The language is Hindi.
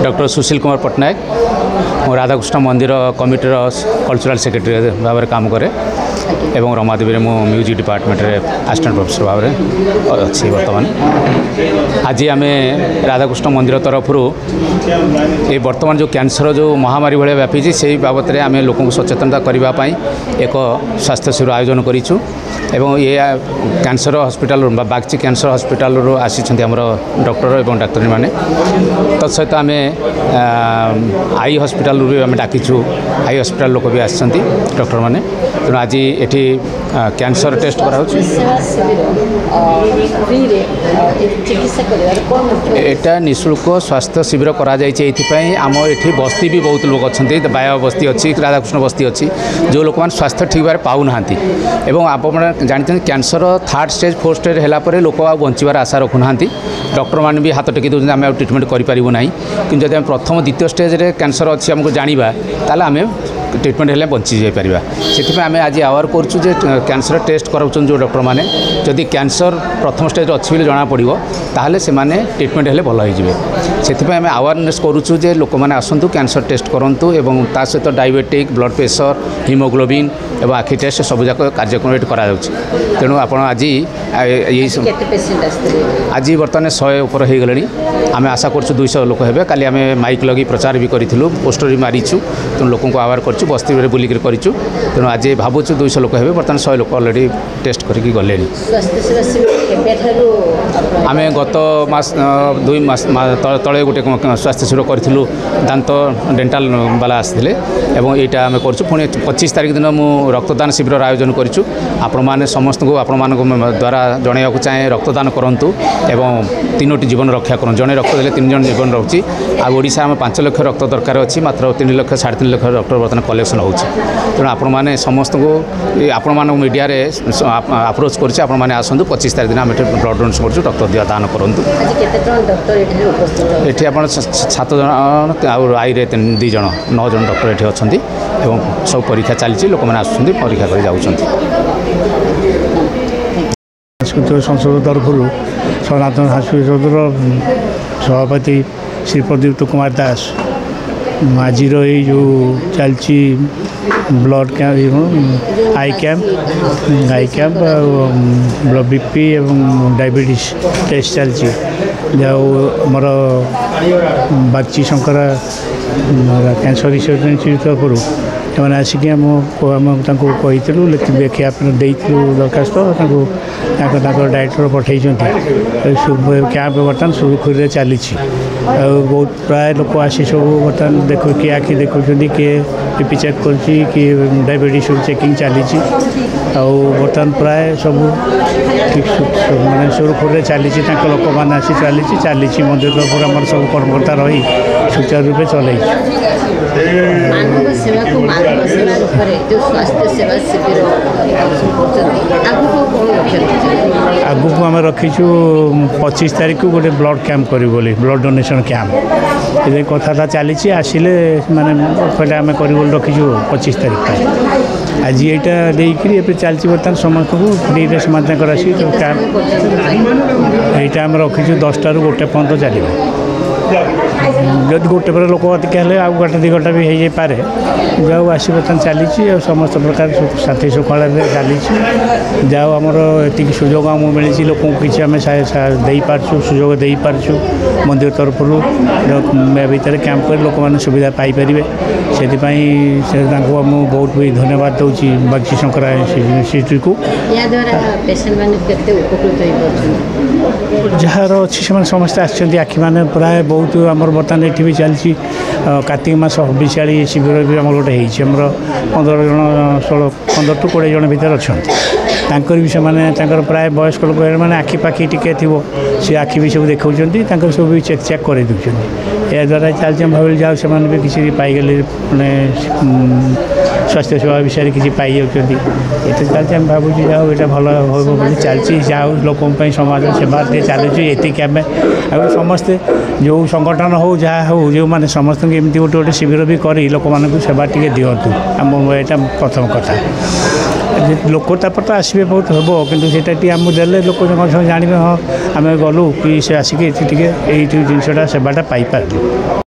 डॉक्टर सुशील कुमार पट्टनायक और राधाकृष्ण मंदिर कमिटर कल्चरल सेक्रेटरी भाव में काम करे एवं रमादेवी मु म्यूजिक डिपार्टमेंट रे असिस्टेंट प्रोफेसर भाव में अच्छी बर्तमान आज आम राधाकृष्ण मंदिर तरफ ये बर्तमान जो कैंसर जो महामारी भाया व्यापी से बाबद में आम लोक सचेतनता करने एक स्वास्थ्य शिविर आयोजन करूँ एवं ये cancer hospital Bagchi cancer hospital आसी डॉक्टर और डाक्तरी मैंने तत्सहित आम आई हॉस्पिटल भी आम डाकिचु आई हॉस्पिटल लोक भी आसछन्ति डॉक्टर मैंने तेणु आज ये कैंसर टेस्ट करा एटा निःशुल्क स्वास्थ्य शिविर करा आम ये बस्ती भी बहुत लोग अच्छा बाया बस्ती अच्छी राधाकृष्ण बस्ती अच्छी जो लोक मैंने स्वास्थ्य ठीक भाव पाऊना एवं आप जानते cancer 3rd stage 4th stage है लोक आ बचार आशा रखुना डॉक्टर मैंने भी हाथ टेकी दूसरे आम ट्रिटमेंट करूँ ना कि जब प्रथम द्वितीय स्टेज कैंसर अच्छी आमको जाना ताल आम ट्रिटमेंट हेल्ले बची जापर से आम आज आवर करुँ कैंसर टेस्ट कराऊँ जो डॉक्टर मैंने जदि कैंसर प्रथम स्टेज अच्छी जना पड़ो ताहले से माने ट्रिटमेंट हेल्ले भल हो आम अवेयरनेस करुँ जे लोक मैंने आसतु कैंसर टेस्ट करूँ और ता सहित डायबिटिक ब्लड प्रेशर हिमोग्लोबिन और आखि टेस्ट सबूक कार्यक्रम करा तेणु आप आज आज बर्तमान 100 ऊपर हो गले आम आशा करूँ 200 लोक हे काली आम माइक लगी प्रचार भी करूँ पोस्टर भी मारीचु तेणु लोक अवेयर कर बस्ती बुलिक करूँ तेणु आज भावुँ 200 लोक हे बर्तमान 100 लोक अलरेडी टेस्ट करके गले आम गत मास 2 मास तले गोटे स्वास्थ्य शिविर करूँ दांत डेंटाल वाला आसते एवं यहाँ आम करूँ पुणी 25 तारीख दिन मुझे रक्तदान शिविर आयोजन करूँ आपण समस्त को आपण द्वारा जनवाक चाहे रक्तदान करूँ एवं 3टी जीवन रक्षा करूँ जड़े रक्त देले 3 जन जीवन रोचे आशा में 5 लाख रक्त दरकार अच्छी मात्र 3 लाख 3.5 लाख रक्त बर्तमान कलेक्शन हो तेणु आपण समस्त को आपण मीडिया अप्रोच कर आसतु 25 तारीख दिन आम ब्लड डोनेशन कर रक्त दान करूँ ये आप 7 जन आई 2 जन 9 जन डॉक्टर ये अच्छा एवं सब परीक्षा चली लोक मैंने आसुँच परीक्षा कर जाऊँ सांस्कृतिक संसद तरफ सनातन सांस्कृतिक संसदर सभापति श्री प्रदीप्त कुमार दास आज जो चलती blood camp eye camp blood BP एवं डायबिटीज टेस्ट चलती मोर Bagchi Shankar cancer research institute तरफ मैंने आसिक कहीलु देखिए दरखास्त डायरेक्टर पठे कैंप बर्तमान सुरुखुरी चली बहुत प्राय लोक आसी सब बर्तमान देख किए आखि देखुं किए बीपी चेक कर डायबिटीज चेकिंग चली बर्तमान प्राय सब ठीक मानने सुरुखुरी चली लोक मैंने आसी चली मंदिर तरफ आम सब कर्मकर्ता रही सुचारू रूपे चल आगु को आम रखीचु 25 तारीख को गोटे ब्लड कैंप करी बोली ब्लड डोनेशन कैंप ये कथा चली आसिले माने पहले आम कर रखीचु 25 तारीख आज यहाँ देकर चलती बर्तमान समस्त को फ्री रे आसी कैंप यहाँ आम रखीचु 10 टा गोटे पर्यंत चलो जदि गोटे पर लोक अधिक हेल्ले आ 1 2 घंटा भी हो जाए जाऊ आसी बर्तमान चली समस्त प्रकार साथी सुखल चली जाऊ आमर ये सुजोग आमको मिली लोक किसी आम दे पार्छु सुजोग दे पार्छु मंदिर तरफ भीतर कैंप कर लोक मैंने सुविधा पाइपर से बहुत भी धन्यवाद दूसरी बागची शंकर इंस्टीट्यूट को जार अच्छी से समस्त आखि मैंने प्राय बहुत आमर बर्तमान ये भी चलती कार्तिक मास हबिशाड़ी शिविर भी आम गोटे होमर 15 जन 15 to 20 जन भर अच्छा भी से प्राय वयस्क लोक मैंने आखि पाखि टी सी आखि भी सब देखा सब भी चेक चेक कर दूसरी या द्वारा चलती भाव जाओ से भी किसी पाईगले मैंने स्वास्थ्य सेवा विषय किसी पाई जाती ये चलती आम भावुँ जाओ ये भल हो चलती जाओ लोक समाज सेवा चलुची ये आम आ समस्ते जो संगठन हो जहाँ हो जो मैंने समस्त एमती गोटे गोटे शिविर भी कर लोक मान सेवा टी दिंतु आम यहाँ प्रथम कथा लोकता पर तो आसबे बहुत हम कि आम देले लोक जान हाँ आम गलु कि से आसिक ये जिनसा सेवाटा पाई पार।